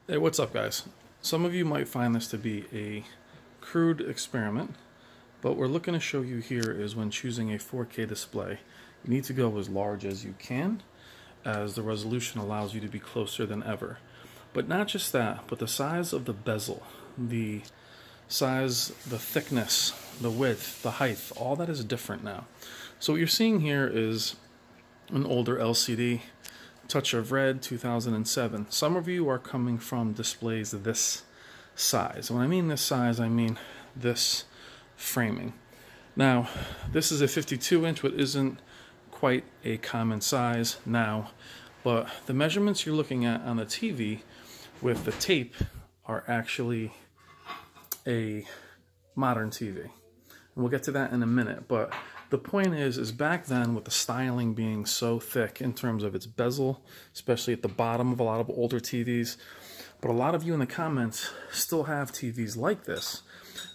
Hey, what's up, guys? Some of you might find this to be a crude experiment, but what we're looking to show you here is when choosing a 4K display, you need to go as large as you can, as the resolution allows you to be closer than ever. But not just that, but the size of the bezel, the size, the thickness, the width, the height, all that is different now. So what you're seeing here is an older LCD. Touch of Red 2007. Some of you are coming from displays this size. When I mean this size, I mean this framing. Now, this is a 52-inch, which isn't quite a common size now, but the measurements you're looking at on the TV with the tape are actually a modern TV. And we'll get to that in a minute, but the point is back then, with the styling being so thick in terms of its bezel, especially at the bottom of a lot of older TVs, but a lot of you in the comments still have TVs like this,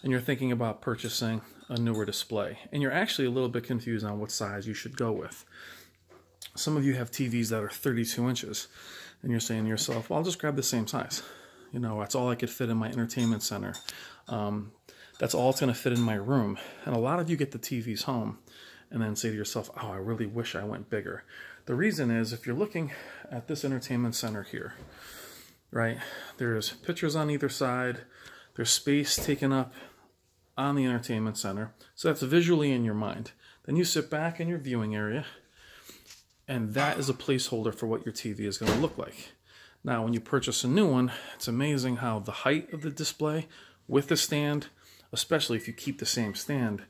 and you're thinking about purchasing a newer display, and you're actually a little bit confused on what size you should go with. Some of you have TVs that are 32 inches, and you're saying to yourself, well, I'll just grab the same size. You know, that's all I could fit in my entertainment center. That's all it's going to fit in my room. And a lot of you get the TVs home and then say to yourself, oh, I really wish I went bigger. The reason is, if you're looking at this entertainment center here, right, there's pictures on either side, there's space taken up on the entertainment center, so that's visually in your mind. Then you sit back in your viewing area, and that is a placeholder for what your TV is going to look like. Now, when you purchase a new one, it's amazing how the height of the display with the stand, especially if you keep the same stand,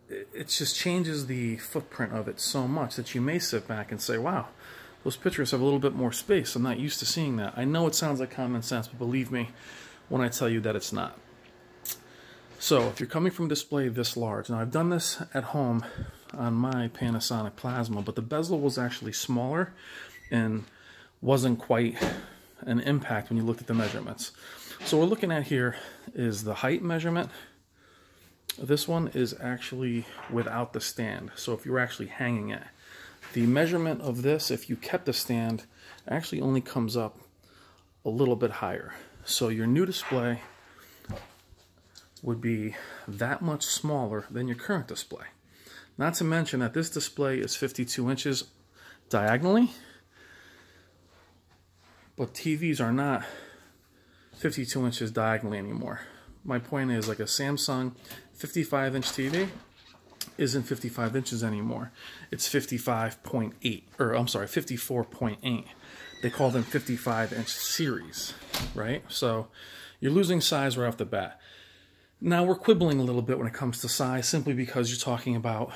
it just changes the footprint of it so much that you may sit back and say, wow, those pictures have a little bit more space. I'm not used to seeing that. I know it sounds like common sense, but believe me when I tell you that it's not. So if you're coming from a display this large, now I've done this at home on my Panasonic Plasma, but the bezel was actually smaller and wasn't quite an impact when you looked at the measurements. So what we're looking at here is the height measurement. This one is actually without the stand. So if you're actually hanging it, the measurement of this, if you kept the stand, actually only comes up a little bit higher. So your new display would be that much smaller than your current display. Not to mention that this display is 52 inches diagonally, but TVs are not 52 inches diagonally anymore. My point is, like a Samsung 55-inch TV isn't 55 inches anymore. It's 55.8, or I'm sorry, 54.8. They call them 55-inch series, right? So you're losing size right off the bat. Now we're quibbling a little bit when it comes to size, simply because you're talking about,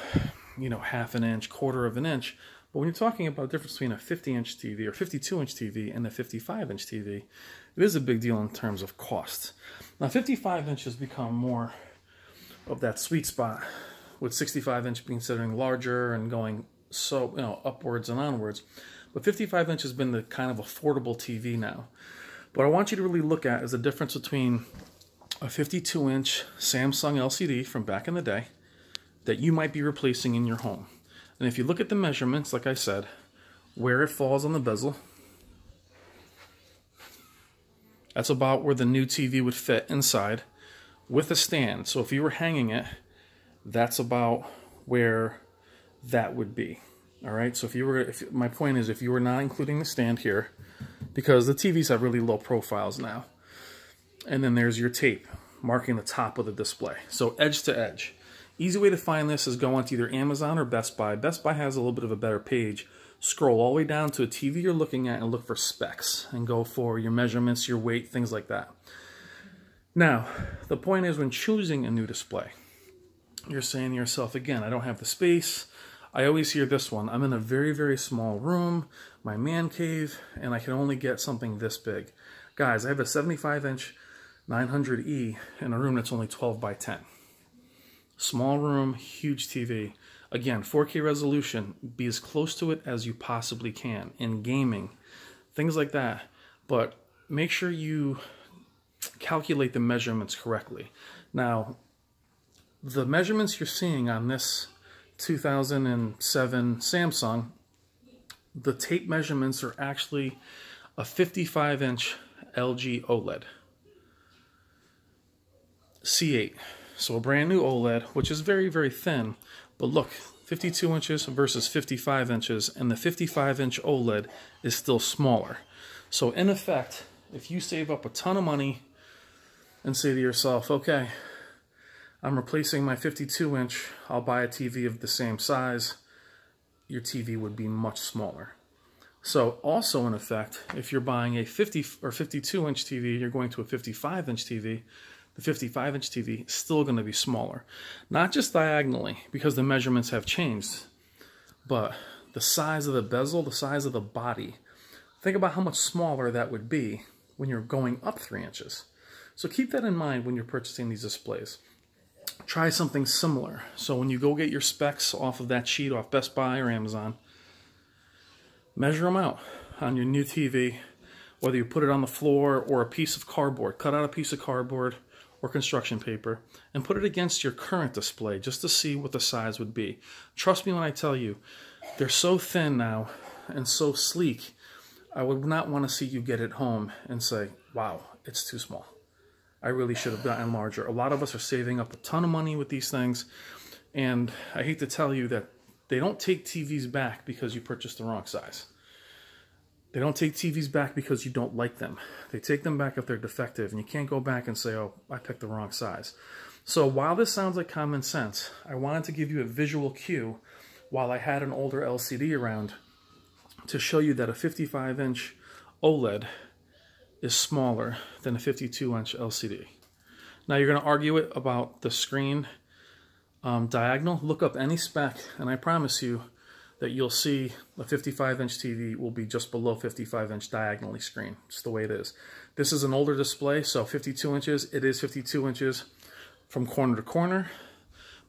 you know, half an inch, quarter of an inch. But when you're talking about the difference between a 50-inch TV or 52-inch TV and a 55-inch TV, it is a big deal in terms of cost. Now, 55-inch has become more of that sweet spot, with 65-inch being considered larger and going so, you know, upwards and onwards. But 55-inch has been the kind of affordable TV now. What I want you to really look at is the difference between a 52-inch Samsung LCD from back in the day that you might be replacing in your home. And if you look at the measurements, like I said, where it falls on the bezel, that's about where the new TV would fit inside with a stand. So if you were hanging it, that's about where that would be. All right, so my point is, if you were not including the stand here, because the TVs have really low profiles now, and then there's your tape marking the top of the display. So edge to edge. Easy way to find this is go onto either Amazon or Best Buy. Best Buy has a little bit of a better page. Scroll all the way down to a TV you're looking at and look for specs and go for your measurements, your weight, things like that. Now, the point is, when choosing a new display, you're saying to yourself, again, I don't have the space. I always hear this one. I'm in a very, very small room, my man cave, and I can only get something this big. Guys, I have a 75-inch 900E in a room that's only 12 by 10. Small room, huge TV. Again, 4K resolution, be as close to it as you possibly can in gaming, things like that. But make sure you calculate the measurements correctly. Now, the measurements you're seeing on this 2007 Samsung, the tape measurements are actually a 55-inch LG OLED. C8. So a brand new OLED, which is very, very thin. But look, 52 inches versus 55 inches, and the 55-inch OLED is still smaller. So in effect, if you save up a ton of money and say to yourself, okay, I'm replacing my 52-inch, I'll buy a TV of the same size, your TV would be much smaller. So also in effect, if you're buying a 50 or 52-inch TV, you're going to a 55-inch TV, the 55-inch TV is still going to be smaller. Not just diagonally, because the measurements have changed, but the size of the bezel, the size of the body. Think about how much smaller that would be when you're going up 3 inches. So keep that in mind when you're purchasing these displays. Try something similar. So when you go get your specs off of that sheet off Best Buy or Amazon, measure them out on your new TV, whether you put it on the floor or a piece of cardboard. Cut out a piece of cardboard or construction paper and put it against your current display just to see what the size would be. Trust me when I tell you, they're so thin now and so sleek, I would not want to see you get it home and say, wow, it's too small. I really should have gotten larger. A lot of us are saving up a ton of money with these things, and I hate to tell you that they don't take TVs back because you purchased the wrong size. They don't take TVs back because you don't like them. They take them back if they're defective, and you can't go back and say, oh, I picked the wrong size. So while this sounds like common sense, I wanted to give you a visual cue while I had an older LCD around to show you that a 55-inch OLED is smaller than a 52-inch LCD. Now you're going to argue it about the screen diagonal. Look up any spec, and I promise you that you'll see a 55-inch TV will be just below 55-inch diagonally screen. It's the way it is. This is an older display, so 52 inches, it is 52 inches from corner to corner.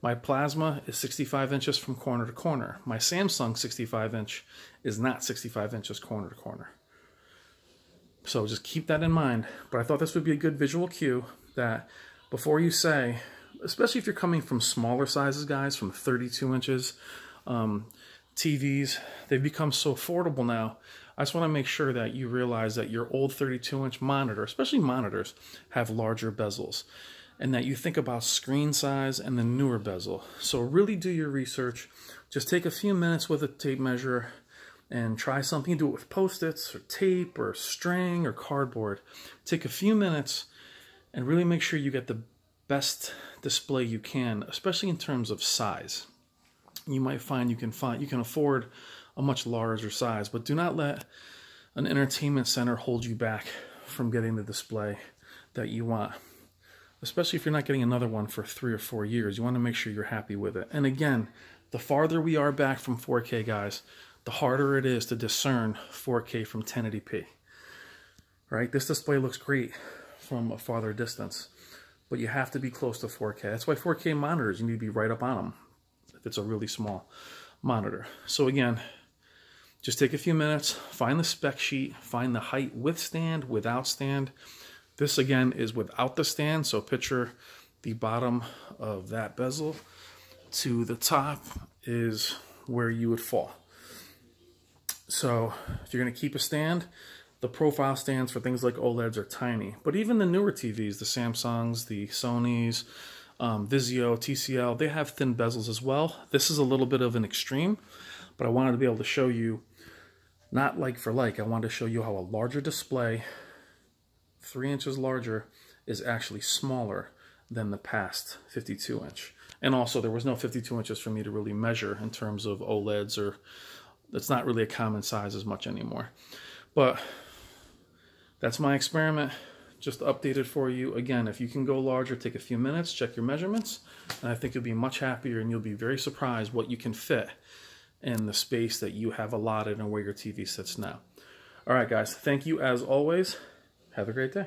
My Plasma is 65 inches from corner to corner. My Samsung 65-inch is not 65 inches corner to corner. So just keep that in mind. But I thought this would be a good visual cue that before you say, especially if you're coming from smaller sizes, guys, from 32 inches, TVs, they've become so affordable now. I just want to make sure that you realize that your old 32-inch monitor, especially monitors, have larger bezels, and that you think about screen size and the newer bezel. So really do your research. Just take a few minutes with a tape measure and try something. Do it with Post-its or tape or string or cardboard. Take a few minutes and really make sure you get the best display you can, especially in terms of size. You might find you can afford a much larger size, but do not let an entertainment center hold you back from getting the display that you want. Especially if you're not getting another one for 3 or 4 years, you want to make sure you're happy with it. And again, the farther we are back from 4K, guys, the harder it is to discern 4K from 1080p. Right? This display looks great from a farther distance, but you have to be close to 4K. That's why 4K monitors, you need to be right up on them if it's a really small monitor. So again, just take a few minutes, find the spec sheet, find the height with stand, without stand. This again is without the stand, so picture the bottom of that bezel to the top is where you would fall. So if you're going to keep a stand, the profile stands for things like OLEDs are tiny. But even the newer TVs, the Samsungs, the Sonys, Vizio, TCL, they have thin bezels as well. This is a little bit of an extreme, but I wanted to be able to show you, not like for like, I wanted to show you how a larger display, 3 inches larger, is actually smaller than the past 52-inch. And also, there was no 52 inches for me to really measure in terms of OLEDs, or that's not really a common size as much anymore. But that's my experiment, just updated for you. Again, if you can go larger, take a few minutes, check your measurements, and I think you'll be much happier, and you'll be very surprised what you can fit in the space that you have allotted and where your TV sits now. All right, guys, thank you as always. Have a great day.